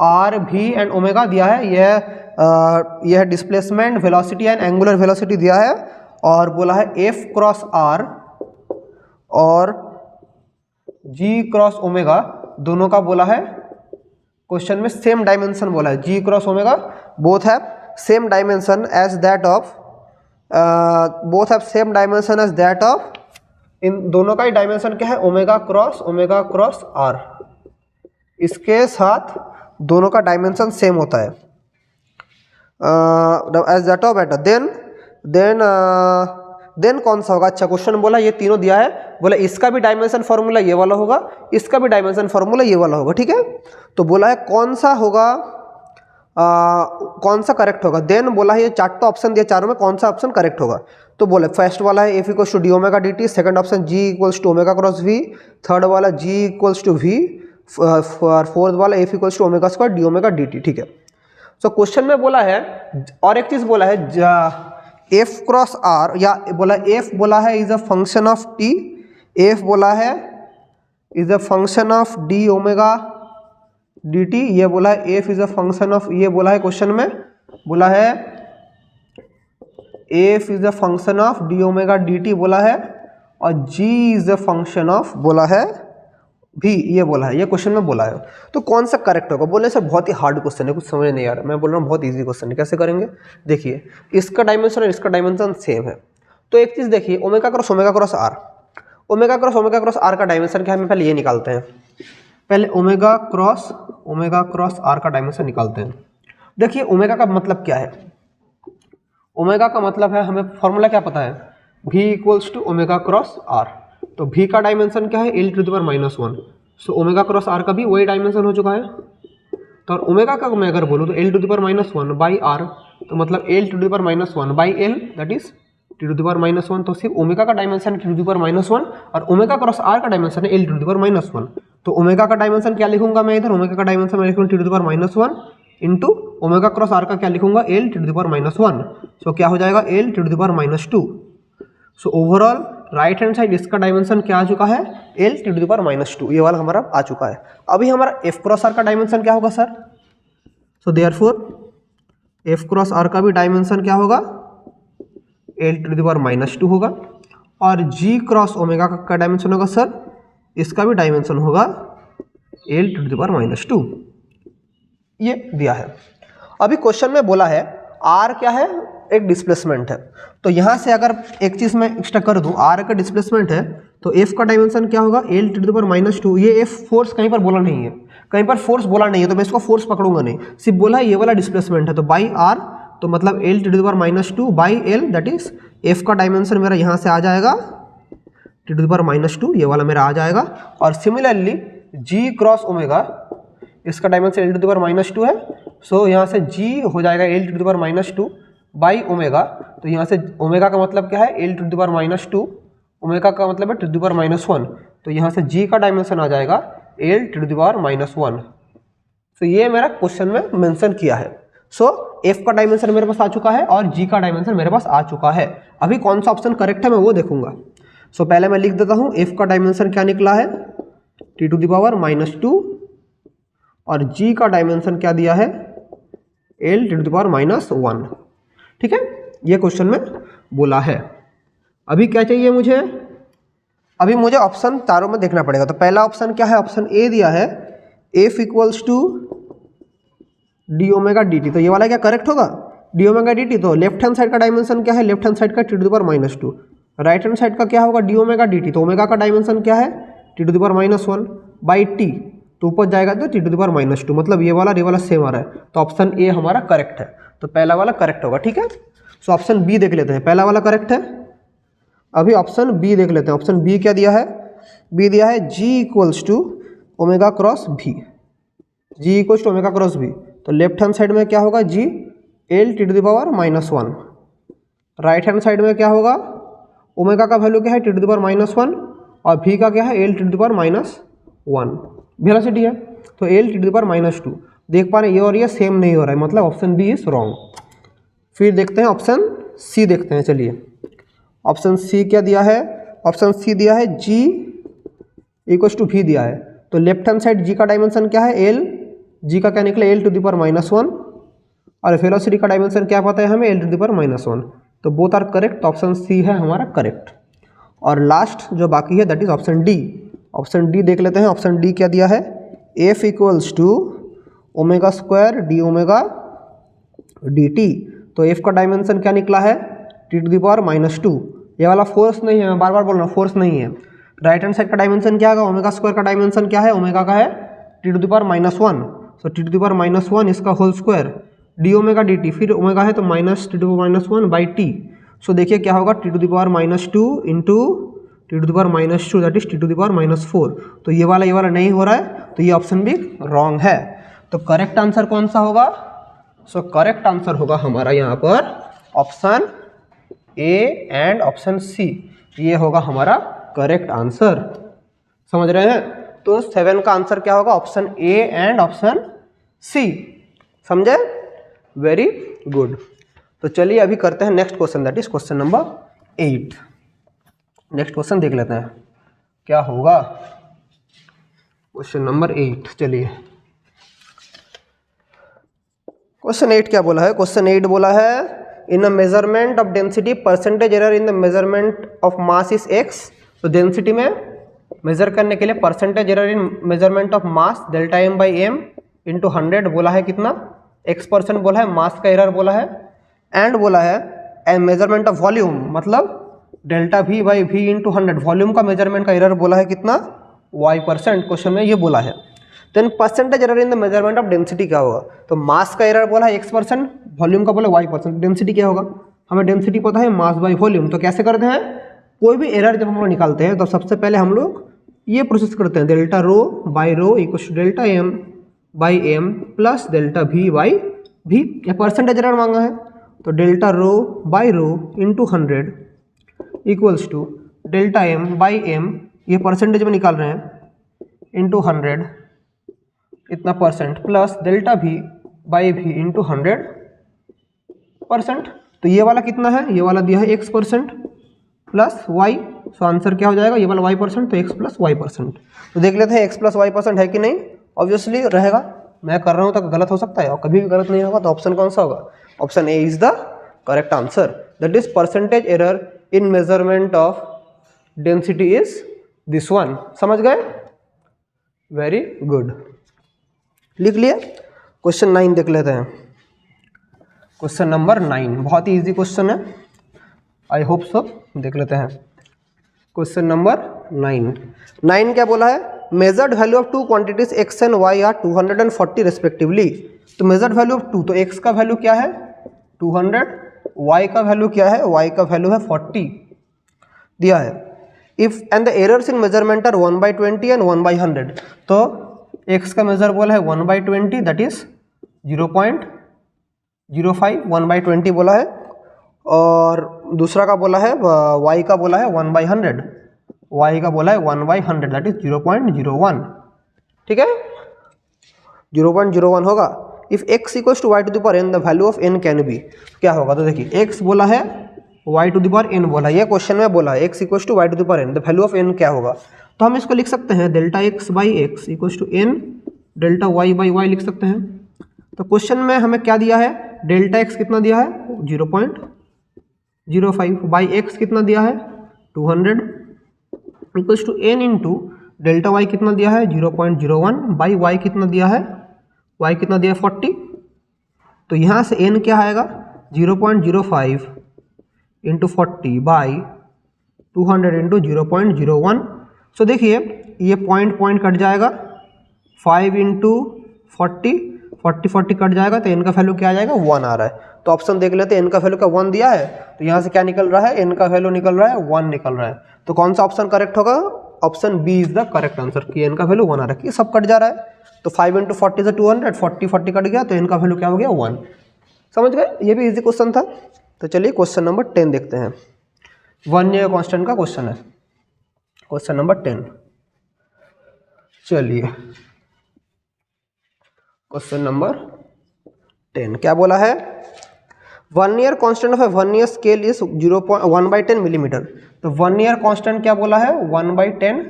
आर वी एंड ओमेगा दिया है, यह displacement velocity and angular velocity दिया है, और बोला है एफ क्रॉस आर और जी क्रॉस ओमेगा दोनों का बोला है, क्वेश्चन में सेम डायमेंशन बोला है, G cross omega both have same dimension as that of, both have same dimension as that of, इन दोनों का ही डायमेंशन क्या है, ओमेगा क्रॉस आर, इसके साथ दोनों का डायमेंशन सेम होता है एज दैट ऑफ बेटा। देन कौन सा होगा, अच्छा क्वेश्चन बोला ये तीनों दिया है, बोला इसका भी डायमेंशन फॉर्मूला ये वाला होगा, इसका भी डायमेंशन फॉर्मूला ये वाला होगा, ठीक है। तो बोला है कौन सा होगा, कौन सा करेक्ट होगा। देन बोला है ये चारों ऑप्शन दिया, चारों में कौन सा ऑप्शन करेक्ट होगा। तो बोले फर्स्ट वाला है F equals to D omega D T, second option G equals to omega cross V, third वाला G equals to V, fourth वाला F equals to omega square D omega D T, ठीक है। So question में बोला है, और एक चीज बोला है एफ क्रॉस आर, या बोला एफ बोला है is a function of T, F बोला है is a function of D omega D T, ये बोला है F is a function of, ये बोला है क्वेश्चन में बोला है F is a function of D omega D T बोला है, और जी इज अ फंक्शन ऑफ बोला है भी, ये बोला है, ये क्वेश्चन में बोला है। तो कौन सा करेक्ट होगा, बोले सर बहुत ही हार्ड क्वेश्चन है, कुछ समझ नहीं आ रहा। मैं बोल रहा हूँ बहुत इजी क्वेश्चन है, कैसे करेंगे, देखिए इसका डायमेंशन और इसका डायमेंशन सेम है। तो एक चीज़ देखिए, omega cross R, omega cross R का डायमेंशन क्या है, हमें पहले ये निकालते हैं, पहले ओमेगा क्रॉस आर का डायमेंशन निकालते हैं। देखिए ओमेगा का मतलब क्या है, ओमेगा का मतलब है, हमें फॉर्मूला क्या पता है, v equals to omega cross R. तो v का डायमेंशन क्या है, l to the power -1। So omega cross R का भी वही डायमेंशन हो चुका है। तो ओमेगा का मैं अगर बोलूँ तो l to the power -1 by R, तो मतलब l to the power -1 by l, that is T to the power minus one, तो सिर्फ ओमेगा का dimension T to the power minus one और ओमेगा क्रॉस आर का dimension है L T to the power minus one. तो omega का dimension क्या लिखूंगा मैं इधर, ओमेगा का डायमेंशन मैं लिखूंगा T to the power minus one into omega cross R का क्या लिखूंगा L T to the power minus one. So क्या हो जाएगा L T to the power minus two. So overall right hand side इसका dimension क्या आ चुका है L T to the power minus two, ये वाला हमारा आ चुका है। अभी हमारा एफ क्रॉस आर का डायमेंशन क्या होगा sir, so therefore F cross R का भी डायमेंशन क्या होगा L to the power minus to होगा और जी क्रॉस ओमेगा का डायमेंशन होगा सर, इसका भी डायमेंशन होगा L to the power minus two, ये दिया है। अभी क्वेश्चन में बोला है आर क्या है, एक डिस्प्लेसमेंट है। तो यहाँ से अगर एक चीज़ मैं एक्स्ट्रा कर दूँ, आर का डिस्प्लेसमेंट है तो एफ का डायमेंशन क्या होगा L to the power minus two. ये एफ फोर्स कहीं पर बोला नहीं है, कहीं पर फोर्स बोला नहीं है तो मैं इसको फोर्स पकड़ूंगा नहीं, सिर्फ बोला है ये वाला डिस्प्लेसमेंट है तो बाई आर, तो मतलब L to the power minus two by L, that is F का डायमेंशन मेरा यहाँ से आ जाएगा T to the power minus two, ये वाला मेरा आ जाएगा। और सिमिलरली जी क्रॉस ओमेगा, इसका dimension L to the power minus two है, सो यहाँ से जी हो जाएगा L to the power minus two by omega, तो यहाँ से ओमेगा का मतलब क्या है L to the power minus two, omega का मतलब है to the power minus one, तो यहाँ से जी का डायमेंशन आ जाएगा L to the power minus one. So ये मेरा क्वेश्चन में मेंशन किया है। सो एफ का डायमेंशन मेरे पास आ चुका है और जी का डायमेंशन मेरे पास आ चुका है। अभी कौन सा ऑप्शन करेक्ट है मैं वो देखूंगा। सो पहले मैं लिख देता हूँ एफ का डायमेंशन क्या निकला है T to the power minus two और जी का डायमेंशन क्या दिया है L to the power minus one. ठीक है, ये क्वेश्चन में बोला है। अभी क्या चाहिए मुझे, अभी मुझे ऑप्शन चारों में देखना पड़ेगा। तो पहला ऑप्शन क्या है, ऑप्शन ए दिया है F equals to D omega D T, तो ये वाला क्या करेक्ट होगा डी ओमेगा डी टी। तो लेफ्ट हैंड साइड का डायमेंशन क्या है, लेफ्ट हैंड साइड का T to the power minus two, right hand side का क्या होगा डी ओमेगा डी टी, तो ओमेगा का डायमेंशन क्या है T to the power minus one by T, तो ऊपर जाएगा तो T to the power minus to, मतलब ये वाला सेम आ रहा है, तो ऑप्शन ए हमारा करेक्ट है। तो पहला वाला करेक्ट होगा। ठीक है, सो ऑप्शन बी देख लेते हैं, पहला वाला करेक्ट है। अभी ऑप्शन बी देख लेते हैं, ऑप्शन बी क्या दिया है, बी दिया है G equals to omega cross V, G equals to omega cross V, तो लेफ्ट हैंड साइड में क्या होगा G L T to the power minus one, right hand side में क्या होगा ओमेगा का वैल्यू क्या है T to the power minus one और भी का क्या है L T to the power minus one, velocity है तो L T to the power minus to. देख पा रहे हैं ये और ये सेम नहीं हो रहा है, मतलब ऑप्शन बी इज रॉन्ग। फिर देखते हैं ऑप्शन सी देखते हैं, चलिए ऑप्शन सी क्या दिया है, ऑप्शन सी दिया है जी इक्वल्स टू भी दिया है, तो लेफ्ट हैंड साइड जी का डायमेंशन क्या है एल, जी का क्या निकला L to the power minus one और वेलोसिटी का डायमेंशन क्या पता है हमें L to the power minus one, तो both are correct, option C है हमारा करेक्ट। और लास्ट जो बाकी है that is option D, option D देख लेते हैं। ऑप्शन डी क्या दिया है F equals to omega square D omega D T, तो एफ का डायमेंशन क्या निकला है T to the power minus two, ये वाला फोर्स नहीं है, मैं बार बार बोल रहा हूँ फोर्स नहीं है। राइट हैंड साइड का डायमेंशन क्या होगा ओमेगा स्क्वायर का डायमेंशन क्या है ओमेगा का है T to the power minus one, so T to the power minus one इसका whole square D omega D T, फिर ओमेगा है तो minus T to power minus one by T, so देखिए क्या होगा T to the power minus two into T to the power minus two that is T to the power minus four, तो ये वाला नहीं हो रहा है, तो ये ऑप्शन भी रॉन्ग है। तो करेक्ट आंसर कौन सा होगा, सो करेक्ट आंसर होगा हमारा यहाँ पर option A and option C, ये होगा हमारा करेक्ट आंसर। समझ रहे हैं, तो 7 का आंसर क्या होगा option A and option C, समझे, वेरी गुड। तो चलिए अभी करते हैं next question that is question number 8। Next question देख लेते हैं क्या होगा, क्वेश्चन नंबर 8। चलिए क्वेश्चन 8 क्या बोला है, क्वेश्चन 8 बोला है in a measurement of density percentage error in the measurement of mass is X. तो डेंसिटी में मेजर करने के लिए percentage error in measurement of mass delta M by M into 100 बोला है, कितना x% बोला है, मास का एरर बोला है, एंड बोला है एंड मेजरमेंट ऑफ वॉल्यूम मतलब delta V by V into 100, volume का मेजरमेंट का एरर बोला है कितना y%, क्वेश्चन में ये बोला है। Then percentage error in the measurement of density क्या होगा, तो मास का एरर बोला है x%, वॉल्यूम का बोला y%, डेंसिटी क्या होगा, हमें डेंसिटी पता है मास बाई वॉल्यूम। तो कैसे करते हैं, कोई भी एरर जब हम लोग निकालते हैं तो सबसे पहले हम लोग ये प्रोसेस करते हैं, delta rho by rho equal to delta M by M plus delta V by V, या परसेंटेज एरर मांगा है तो delta rho by rho into 100 equals to delta M by M, ये परसेंटेज में निकाल रहे हैं, इंटू 100 इतना percent, plus delta V by V into 100%। तो ये वाला कितना है, ये वाला दिया है x% plus y, so answer क्या हो जाएगा, ये वाला y%, तो x प्लस y%। तो देख लेते हैं x प्लस y% है कि नहीं, ऑब्वियसली रहेगा, मैं कर रहा हूँ तो गलत हो सकता है और कभी भी गलत नहीं होगा। तो ऑप्शन कौन सा होगा, option A is the correct answer, that is percentage error in measurement of density is this one. समझ गए, वेरी गुड, लिख लिए। क्वेश्चन 9 देख लेते हैं, क्वेश्चन नंबर 9 बहुत ही इजी क्वेश्चन है, आई होप सो। देख लेते हैं क्वेश्चन नंबर 9 क्या बोला है, measured value of two quantities x and y are 240 रेस्पेक्टिवली। तो मेजर्ड वैल्यू ऑफ टू, तो x का वैल्यू क्या है 200, y का वैल्यू क्या है, y का वैल्यू है 40 दिया है। If and the errors in measurement are 1/20 and 1/100, तो x का मेजर बोला है 1/20 दैट इज 0.05, 1/20 बोला है, और दूसरा का बोला है y का बोला है 1/100, y का बोला है 1/100 दैट इज 0.01, ठीक है 0.01 होगा। If x equals to y to the power n the value of n can be, क्या होगा, तो देखिए x बोला है y to the power n बोला, ये क्वेश्चन में बोला है x equals to y to the power n, the value of n क्या होगा, तो हम इसको लिख सकते हैं delta x by X equals to n delta y by y लिख सकते हैं। तो क्वेश्चन में हमें क्या दिया है, डेल्टा x कितना दिया है 0.05, बाई x कितना दिया है 200 equals to n into delta y कितना दिया है 0.01, बाई y कितना दिया है, y कितना दिया है 40। तो यहाँ से n क्या आएगा 0.05 इंटू 40 बाई 200 इंटू 0.01। सो देखिए ये पॉइंट कट जाएगा, 5 इंटू 40 कट जाएगा, तो n का वैल्यू क्या आ जाएगा 1 आ रहा है। तो ऑप्शन देख लेते हैं, n का वैल्यू का 1 दिया है, तो यहाँ से क्या निकल रहा है, n का वैल्यू निकल रहा है 1 निकल रहा है। तो कौन सा ऑप्शन करेक्ट होगा, option B is the correct answer, कि n का वैल्यू 1 आ रहा है, कि सब कट जा रहा है। तो 5 इंटू 40 से 200, 40 कट गया, तो n का वैल्यू क्या हो गया 1। समझ गए, ये भी इजी क्वेश्चन था। तो चलिए क्वेश्चन नंबर 10 देखते हैं, 1 ईयर कांस्टेंट का क्वेश्चन है, क्वेश्चन नंबर 10। चलिए क्वेश्चन नंबर 10 क्या बोला है, 1 ईयर कांस्टेंट ऑफ ए 1 ईयर स्केल इज 1/10 मिलीमीटर। तो 1 ईयर कांस्टेंट क्या बोला है 1/10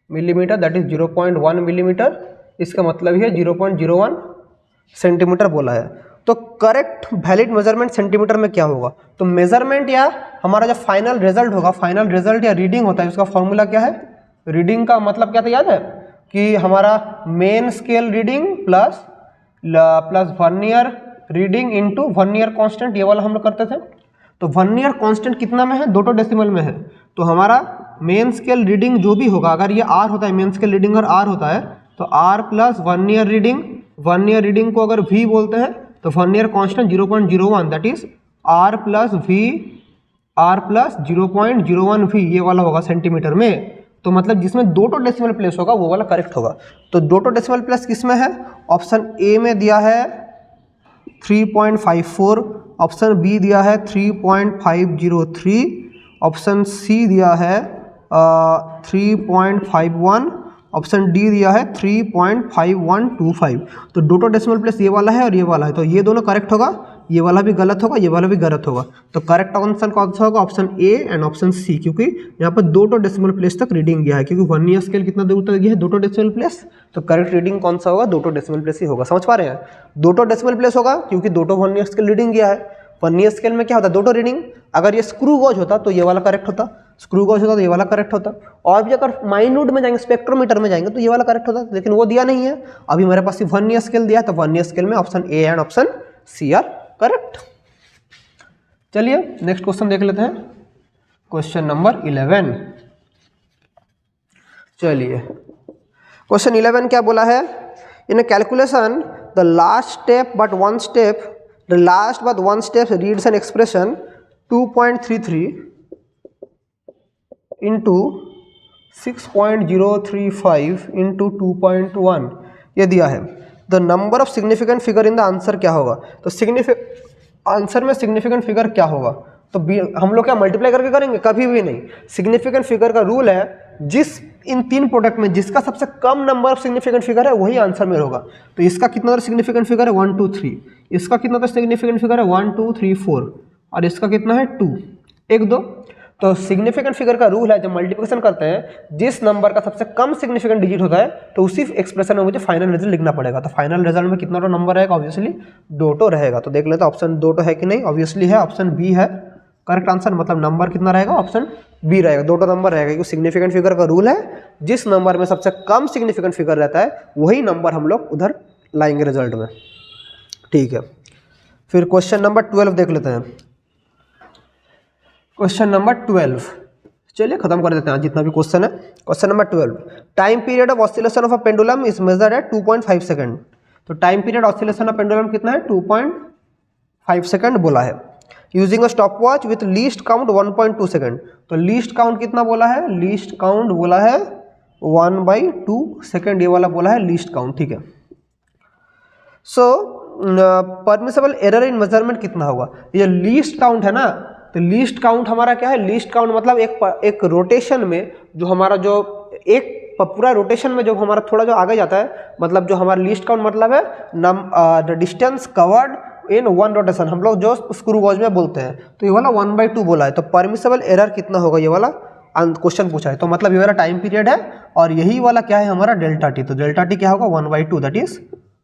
मिलीमीटर दैट इज 0.1 मिलीमीटर, इसका मतलब ही है 0.01 सेंटीमीटर बोला है। तो करेक्ट वैलिड मेजरमेंट सेंटीमीटर में क्या होगा, तो मेजरमेंट या हमारा जो फाइनल रिजल्ट होगा, फाइनल रिजल्ट या रीडिंग होता है, उसका फॉर्मूला क्या है, रीडिंग का मतलब क्या था याद है, कि हमारा मेन स्केल रीडिंग प्लस 1 ईयर रीडिंग इंटू 1 ईयर कांस्टेंट, ये वाला हम लोग करते थे। तो 1 ईयर कांस्टेंट कितना में है, 2 डेसिमल में है, तो हमारा मेन स्केल रीडिंग जो भी होगा, अगर ये आर होता है, मेन स्केल रीडिंग अगर आर होता है, तो आर प्लस 1 ईयर रीडिंग, 1 ईयर रीडिंग को अगर वी बोलते हैं, तो 1 ईयर constant 0.01 that is R plus 0.01 V, ये वाला होगा सेंटीमीटर में। तो मतलब जिसमें 2 डेसिमल प्लेस होगा वो वाला करेक्ट होगा। तो 2 डेसिमल प्लेस किस में है, ऑप्शन ए में दिया है 3.54, ऑप्शन बी दिया है 3.503, ऑप्शन सी दिया है 3.51, ऑप्शन डी दिया है 3.5125। तो 2 डेसिमल प्लेस ये वाला है और ये वाला है, तो ये दोनों करेक्ट होगा, ये वाला भी गलत होगा, ये वाला भी गलत होगा। तो करेक्ट आंसर कौन सा होगा, option A and option C, क्योंकि यहाँ पर 2 डेसिमल प्लेस तक रीडिंग गया है, क्योंकि 1 ईयर स्केल कितना दूर तक गया है 2 डेसिमल प्लेस, तो करेक्ट रीडिंग कौन सा होगा 2 डेसिमल प्लेस ही होगा। समझ पा रहे हैं, 2 डेसिमल प्लेस होगा क्योंकि 2 1 ईयर स्केल रीडिंग गया है। 1 ईयर स्केल में क्या होता है 2 रीडिंग, अगर ये स्क्रू गॉज होता तो ये वाला करेक्ट होता, स्क्रू गॉज होता तो ये वाला करेक्ट होता, और भी अगर माइन्यूट में जाएंगे स्पेक्ट्रोमीटर में जाएंगे तो ये वाला करेक्ट होता, लेकिन वो दिया नहीं है। अभी मेरे पास 1 ईयर स्केल दिया है, तो 1 ईयर स्केल में option A and option C are correct. चलिए नेक्स्ट क्वेश्चन देख लेते हैं, क्वेश्चन नंबर 11। चलिए क्वेश्चन 11 क्या बोला है, in a calculation the last step but one step reads an expression 2.33 into 6.035 into 2.1 ये दिया है। The number of significant figure in the answer क्या होगा, तो आंसर में सिग्निफिकेंट फिगर क्या होगा, तो हम लोग क्या मल्टीप्लाई करके करेंगे? कभी भी नहीं। सिग्निफिकेंट फिगर का रूल है जिस इन तीन प्रोडक्ट में जिसका सबसे कम नंबर ऑफ सिग्निफिकेंट फिगर है वही आंसर में होगा। तो इसका कितना सिग्निफिकेंट फिगर है 1 2 3, इसका कितना सिग्निफिकेंट फिगर है 1 2 3 4 और इसका कितना है 2 1 2। तो सिग्निफिकेंट फिगर का रूल है जब मल्टीप्लिकेशन करते हैं जिस नंबर का सबसे कम सिग्निफिकेंट डिजिट होता है तो उसी एक्सप्रेशन में मुझे फाइनल रिजल्ट लिखना पड़ेगा। तो फाइनल रिजल्ट में कितना नंबर रहेगा? ऑब्वियसली 2 रहेगा। तो देख लेते हैं ऑप्शन 2 है कि नहीं। ऑब्वियसली है, ऑप्शन बी है करेक्ट आंसर। मतलब नंबर कितना रहेगा? ऑप्शन बी रहेगा, 2 नंबर रहेगा, क्योंकि सिग्निफिकेंट फिगर का रूल है जिस नंबर में सबसे कम सिग्निफिकेंट फिगर रहता है वही नंबर हम लोग उधर लाएंगे रिजल्ट में। ठीक है, फिर क्वेश्चन नंबर 12 देख लेते हैं। क्वेश्चन नंबर 12, चलिए खत्म कर देते हैं जितना भी क्वेश्चन है। Question number 12, time period of oscillation of a pendulum is measured at 2.5 second. तो time period oscillation of pendulum कितना है? 2.5 सेकंड बोला है। Using a stop watch with least count 1.2 second. तो लीस्ट काउंट कितना बोला है? लीस्ट काउंट बोला है 1/2 सेकंड, ये वाला बोला है लीस्ट काउंट। ठीक है, सो परमिसेबल एरर इन मेजरमेंट कितना होगा? ये लीस्ट काउंट है ना, तो लीस्ट काउंट हमारा क्या है? लीस्ट काउंट मतलब एक रोटेशन में जो हमारा जो एक पूरा रोटेशन में जो हमारा थोड़ा जो आगे जाता है, मतलब जो हमारा लीस्ट काउंट मतलब है the distance covered in one rotation, हम लोग जो स्क्रू गॉज में बोलते हैं। तो ये वाला 1/2 बोला है। तो परमिसेबल एरर कितना होगा? ये वाला क्वेश्चन पूछा है। तो मतलब ये वाला टाइम पीरियड है और यही वाला क्या है हमारा डेल्टा टी। तो डेल्टा टी क्या होगा? 1/2 दैट इज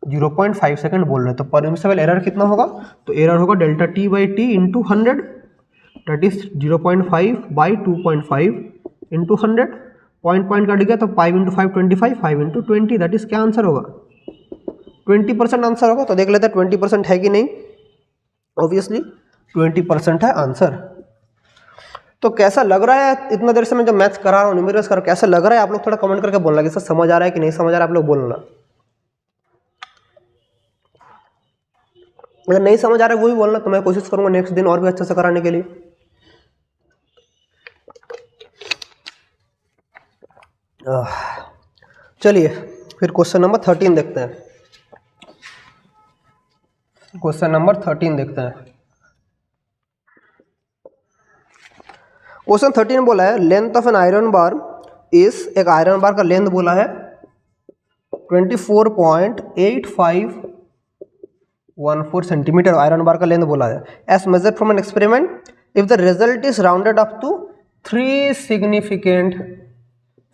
0.5 सेकंड बोल रहे हैं। तो परमिसेबल एरर कितना होगा? तो एरर होगा delta T by T into 100 that is 0.5 by 2.5 into 100। Point cut गया तो 5 इंटू 5 25, 5 इंटू 20 दैट इज क्या आंसर होगा? 20% आंसर होगा। तो देख लेते हैं 20% है कि नहीं। ऑब्वियसली 20% है आंसर। तो कैसा लग रहा है इतना देर से मैं जब मैथ्स करा रहा हूँ, न्यूमेरिकल्स कर रहा हूँ, कैसा लग रहा है? आप लोग थोड़ा कमेंट करके बोलना कि सर समझ आ रहा है कि नहीं समझ आ रहा है। आप लोग बोलना, अगर नहीं समझ आ रहा है वो भी बोलना, तो मैं कोशिश करूंगा नेक्स्ट दिन और भी अच्छे से कराने के लिए। चलिए फिर क्वेश्चन नंबर 13 देखते हैं। क्वेश्चन नंबर 13 देखते हैं। क्वेश्चन 13 बोला है length of an iron bar is, एक आयरन बार का लेंथ बोला है 24.8514 सेंटीमीटर। आयरन बार का लेंथ बोला है as measure from an experiment if the result is rounded up to 3 significant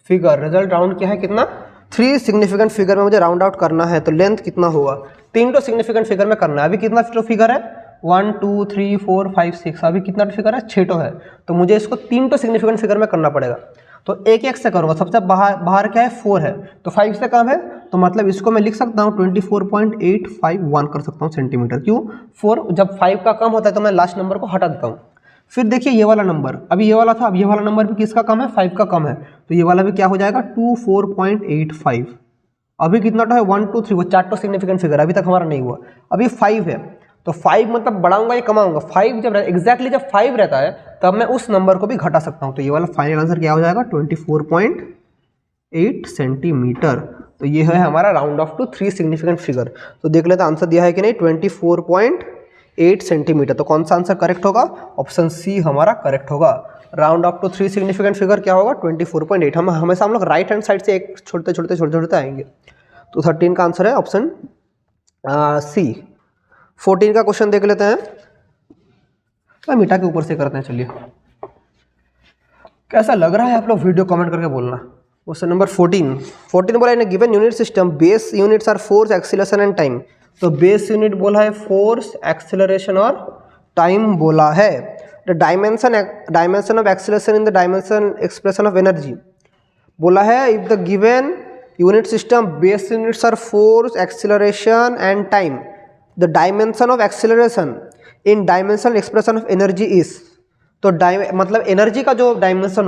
figure. Result round क्या है? कितना? 3 सिग्निफिकेंट फिगर में मुझे राउंड आउट करना है। तो लेंथ कितना होगा? 3 सिग्निफिकेंट फिगर में करना है। अभी कितना फिगर है? 1 2 3 4 5 6। अभी कितना फिगर है? 6 है। तो मुझे इसको 3 सिग्निफिकेंट फिगर में करना पड़ेगा। तो एक एक से करूँगा। सबसे बाहर क्या है? 4 है, तो 5 से कम है, तो मतलब इसको मैं लिख सकता हूँ 24.851 कर सकता हूँ सेंटीमीटर। क्यों? 4 जब 5 का कम होता है तो मैं लास्ट नंबर को हटा देता हूँ। फिर देखिए ये वाला नंबर, अभी ये वाला था, अब ये वाला नंबर भी किसका कम है? 5 का कम है। तो ये वाला भी क्या हो जाएगा? 24.85। अभी कितना है? 1 2 3, वो 4 सिग्निफिकेंट फिगर अभी तक हमारा नहीं हुआ। अभी 5 है, तो 5 मतलब बढ़ाऊंगा या कमाऊंगा? 5 जब एग्जैक्टली जब 5 रहता है तब मैं उस नंबर को भी घटा सकता हूँ। तो ये वाला फाइनल आंसर क्या हो जाएगा? 24.8 सेंटीमीटर। तो ये है हमारा round off to 3 significant figure. तो देख लेते हैं आंसर दिया है कि नहीं। 24.8 सेंटीमीटर। तो कौन सा आंसर करेक्ट होगा? ऑप्शन सी हमारा करेक्ट होगा। Round off to 3 significant figure क्या होगा? 24.8। हम हमेशा हम लोग राइट हैंड साइड से एक छोटे आएंगे। तो 13 का आंसर है ऑप्शन सी। 14 का क्वेश्चन देख लेते हैं। मीठा के ऊपर से करते हैं। चलिए कैसा लग रहा है आप लोग वीडियो कमेंट करके बोलना। क्वेश्चन नंबर 14 बोला है given unit system base units are force, acceleration and time. तो बेस यूनिट बोला है फोर्स, एक्सीलरेशन और टाइम बोला है। The dimension of acceleration in the dimension expression of energy बोला है if the given unit system base units are force, acceleration and time, the dimension of acceleration in dimension expression of energy is. तो मतलब energy का जो dimension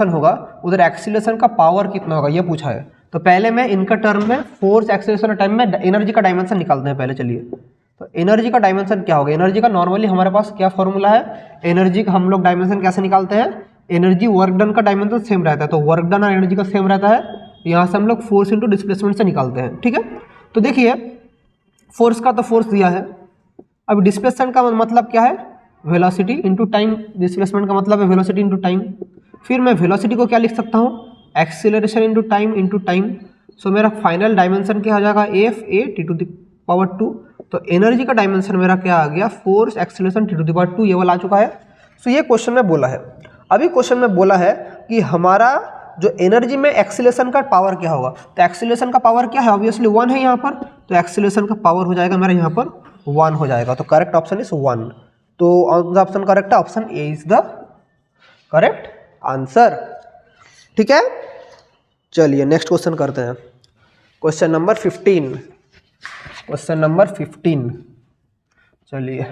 होगा, उधर acceleration का power कितना होगा ये पूछा है। तो पहले मैं इनका टर्म में फोर्स, एक्सीलरेशन और टाइम में एनर्जी का डायमेंशन निकालते हैं पहले। चलिए तो एनर्जी का डायमेंशन क्या होगा? एनर्जी का नॉर्मली हमारे पास क्या फॉर्मूला है? एनर्जी का हम लोग डायमेंशन कैसे निकालते हैं? एनर्जी वर्क डन का डायमेंशन सेम रहता है, तो वर्क डन और एनर्जी का सेम रहता है। यहाँ से हम लोग फोर्स इंटू डिस्प्लेसमेंट से निकालते हैं। ठीक है, तो देखिए फोर्स का तो फोर्स दिया है। अब डिस्प्लेसमेंट का मतलब क्या है? वेलोसिटी इंटू टाइम, डिस्प्लेसमेंट का मतलब है वेलोसिटी इंटू टाइम। फिर मैं वेलोसिटी को क्या लिख सकता हूँ, एक्सीलरेशन इंटू टाइम। सो मेरा फाइनल डायमेंशन क्या आ जाएगा, F A T to the power 2। तो एनर्जी का डायमेंशन मेरा क्या आ गया, force acceleration T to the power 2, ये वाला आ चुका है। सो ये क्वेश्चन में बोला है, अभी क्वेश्चन में बोला है कि हमारा जो एनर्जी में एक्सीलरेशन का पावर क्या होगा। तो एक्सीलरेशन का पावर क्या है, ऑब्वियसली 1 है यहाँ पर, तो एक्सीलरेशन का पावर हो जाएगा मेरा यहाँ पर 1 हो जाएगा। तो करेक्ट ऑप्शन इज 1। तो ऑप्शन करेक्ट है, option A is the correct answer. ठीक है, चलिए नेक्स्ट क्वेश्चन करते हैं। क्वेश्चन नंबर 15, क्वेश्चन नंबर 15, चलिए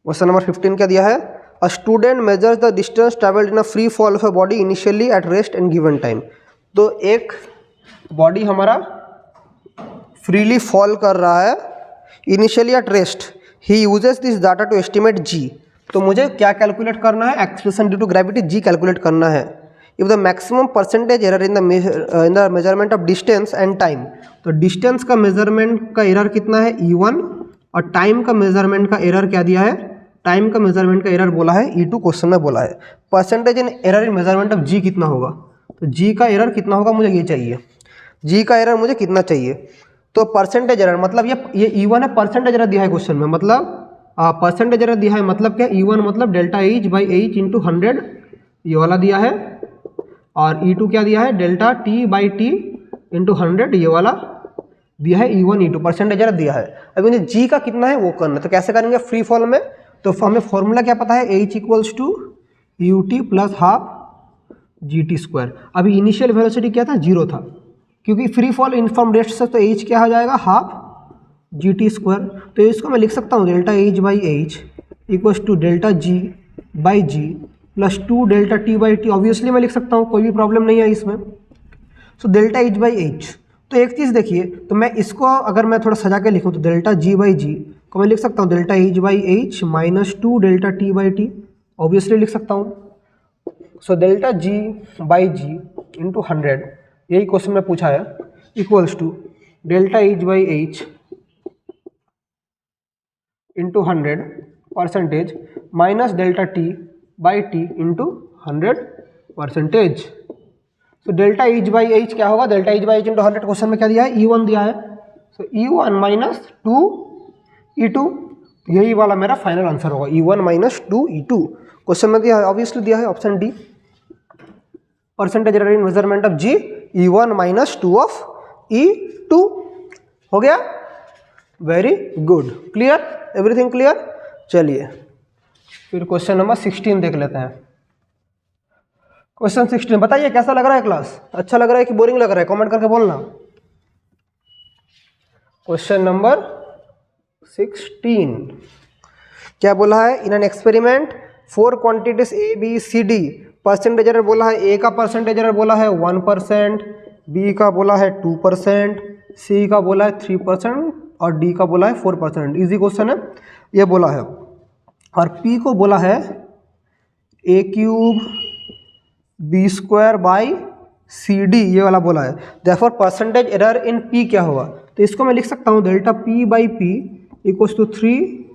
क्वेश्चन नंबर 15 क्या दिया है, a student measures the distance travelled in a free fall of a body initially at rest and given time. तो एक बॉडी हमारा फ्रीली फॉल कर रहा है initially at rest, he uses this data to estimate g. तो मुझे क्या calculate करना है, acceleration due to gravity g calculate करना है। If the maximum percentage error in the measurement of distance and time. तो डिस्टेंस का मेजरमेंट का एरर कितना है, E1, और टाइम का मेजरमेंट का एरर क्या दिया है, टाइम का मेजरमेंट का एरर बोला है E2, क्वेश्चन में बोला है। Percentage in error in measurement of g कितना होगा, तो जी का एरर कितना होगा मुझे ये चाहिए, जी का एरर मुझे कितना चाहिए। तो परसेंटेज एरर मतलब ये E1 है, परसेंटेज एरर दिया है क्वेश्चन में, मतलब परसेंटेज एरर दिया है, मतलब क्या, E1 मतलब delta H by H into 100, ये वाला दिया है। और E2 क्या दिया है, delta T by T into 100, ये वाला दिया है। E1 E2 परसेंटेज एरर दिया है। अब मुझे जी का कितना है वो करना है, तो कैसे करेंगे फ्री फॉल में। तो हमें फॉर्मूला क्या पता है, H equals to U T plus half G T square. अभी इनिशियल वेलोसिटी क्या था, 0 था, क्योंकि free fall in from rest से, तो H क्या हो जाएगा, हाफ जी टी स्क्वायर। तो इसको मैं लिख सकता हूँ delta H by H equals to delta G by G plus 2 delta T by T. Obviously मैं लिख सकता हूँ, कोई भी प्रॉब्लम नहीं है इसमें। So delta H by H, तो एक चीज़ देखिए, तो मैं इसको अगर मैं थोड़ा सजा के लिखूँ तो डेल्टा जी बाई जी को मैं लिख सकता हूँ delta H by H minus 2 delta T by T, obviously लिख सकता हूँ। So delta G by G into 100, यही क्वेश्चन में पूछा है, equals to delta H by H into 100 percentage minus delta T by T into 100 percentage. तो delta H by H क्या होगा, delta H by H into 100 question में क्या दिया है, E1 दिया है। सो E1 माइनस 2 E2, यही वाला मेरा फाइनल आंसर होगा, E1 माइनस 2 E2 क्वेश्चन में दिया है, ऑब्वियसली दिया है option D. Percentage error in measurement of G, E1 minus 2 of E2 हो गया। Very good, clear, everything clear. चलिए फिर क्वेश्चन नंबर 16 देख लेते हैं। क्वेश्चन 16, बताइए कैसा लग रहा है क्लास, अच्छा लग रहा है कि बोरिंग लग रहा है, कमेंट करके बोलना। क्वेश्चन नंबर 16 क्या बोला है, in an experiment 4 quantities A B C D, percentage error बोला है, ए का परसेंटेज एरर बोला है 1%, बी का बोला है 2%, सी का बोला है 3% और डी का बोला है 4%। इजी क्वेश्चन है ये बोला है। और पी को बोला है a cube b square by c d, ये वाला बोला है। Therefore percentage error in P क्या होगा, तो इसको मैं लिख सकता हूँ delta P by P equals to 3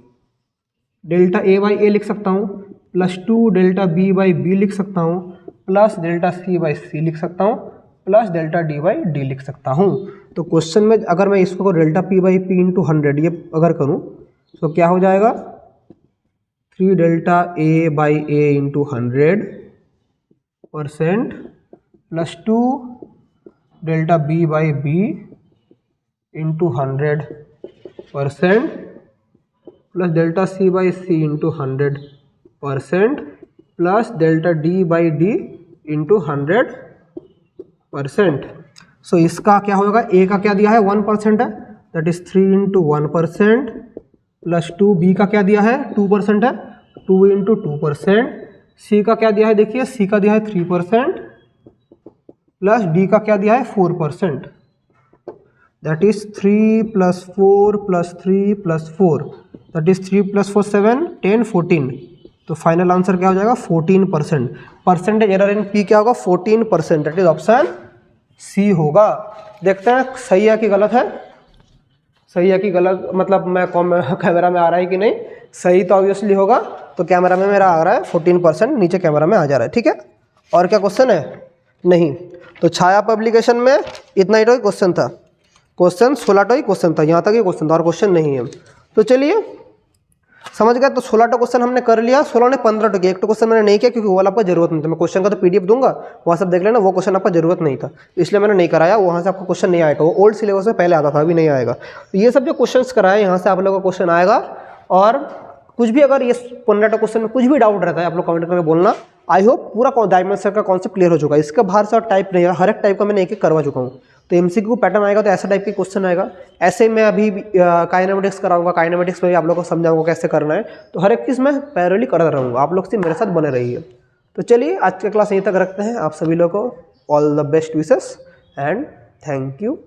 delta A by a लिख सकता हूँ, plus 2 delta B by b लिख सकता हूँ, plus delta C by c लिख सकता हूँ, plus delta D by d लिख सकता हूँ। तो क्वेश्चन में अगर मैं इसको delta P by P into 100 ये अगर करूँ तो क्या हो जाएगा, 3 delta A by A into 100% plus 2 delta B by B into 100% plus delta C by C into 100% plus delta D by D into 100%। So इसका क्या होगा, ए का क्या दिया है 1% है, that is 3 into 1% plus 2, B का क्या दिया है 2% है, 2 इंटू 2%, सी का क्या दिया है, देखिए सी का दिया है 3% प्लस डी का क्या दिया है 4%, that is 3 plus 4 plus 3 plus 4, that is 3 plus 4 7 10 14। तो फाइनल आंसर क्या हो जाएगा 14%। परसेंटेज एरर इन पी क्या होगा 14%, दैट इज ऑप्शन सी होगा। देखते हैं सही है कि गलत है, सही है कि गलत, मतलब मैं कैमरा में आ रहा है कि नहीं, सही तो ऑब्वियसली होगा, तो कैमरा में मेरा आ रहा है 14%, नीचे कैमरा में आ जा रहा है, ठीक है। और क्या क्वेश्चन है? नहीं। तो छाया पब्लिकेशन में इतना ही तो क्वेश्चन था, क्वेश्चन 16 क्वेश्चन था, यहाँ तक ही क्वेश्चन था और क्वेश्चन नहीं है। तो चलिए समझ गए। तो 16 क्वेश्चन हमने कर लिया, 16 ने 15 किया, एक तो क्वेश्चन मैंने नहीं किया क्योंकि वो वाला आपको जरूरत नहीं था। मैं क्वेश्चन का तो पीडीएफ दूंगा, वहाँ सब देख लेना, वो क्वेश्चन आपको जरूरत नहीं था, इसलिए मैंने नहीं कराया। वहाँ से आपको क्वेश्चन नहीं आएगा, वो ओल्ड सिलेबस में पहले आता था, अभी नहीं आएगा। तो ये सब जो क्वेश्चन कराए यहाँ से आप लोगों का क्वेश्चन आएगा। और कुछ भी अगर ये 15 क्वेश्चन में कुछ भी डाउट रहता है आप लोग कमेंट करके बोलना। आई होप पूरा डायमेंशन का कॉन्सेप्ट क्लियर हो चुका है। इसके बाहर से और टाइप नहीं है, हर एक टाइप का मैंने एक एक करवा चुका हूँ। तो एमसीक्यू पैटर्न आएगा तो ऐसा टाइप के क्वेश्चन आएगा। ऐसे मैं अभी काइनेमेटिक्स कराऊंगा, काइनेमेटिक्स में भी आप लोगों को समझाऊंगा कैसे करना है। तो हर एक चीज़ मैं पैरेलली करता रहूँगा, आप लोग से मेरे साथ बने रहिए। तो चलिए आज का क्लास यहीं तक रखते हैं। आप सभी लोगों को all the best wishes and thank you.